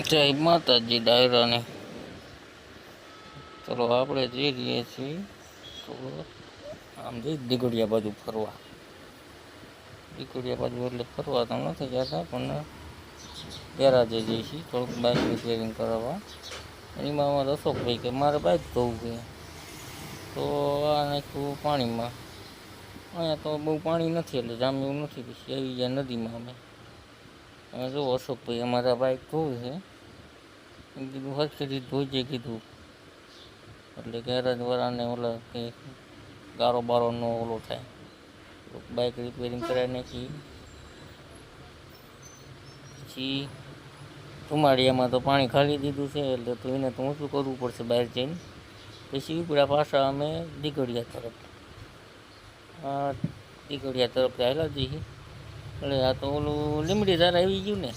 જય માતાજી ડાયરાને. ચલો આપણે જઈ રહીએ છીએ તો આમ જઈ દીકડિયા બાજુ ફરવા. દીકડિયા બાજુ એટલે ફરવા તો નથી જતા પણ પહેલાં જઈએ છીએ થોડુંક બાઇક રિપેરિંગ કરાવવા. એમાં અમારે અશોકભાઈ કે મારે બાઇક ધોવું છે તો આ નાખ્યું પાણીમાં. અહીંયા તો બહુ પાણી નથી એટલે જામ એવું નથી, પછી આવી જાય નદીમાં. અમે જો અશોકભાઈ અમારા બાઇક ધોવું છે, એમ કીધું હરખેથી ધોઈએ કીધું, એટલે ગેરેજવાળાને ઓલા કે ગારો બારો ન ઓલો થાય. બાઇક રિપેરિંગ કરાવી નાખી. પછી ધુમાડિયામાં તો પાણી ખાલી દીધું છે એટલે તો એને તો ઊંચું કરવું પડશે બહાર જઈને. પછી ઉપડા પાછા અમે દીકડિયા તરફ દીકડિયા તરફ હાલ્યા જઈએ. એટલે આ તો ઓલું લીમડી ધારા આવી ગયું ને.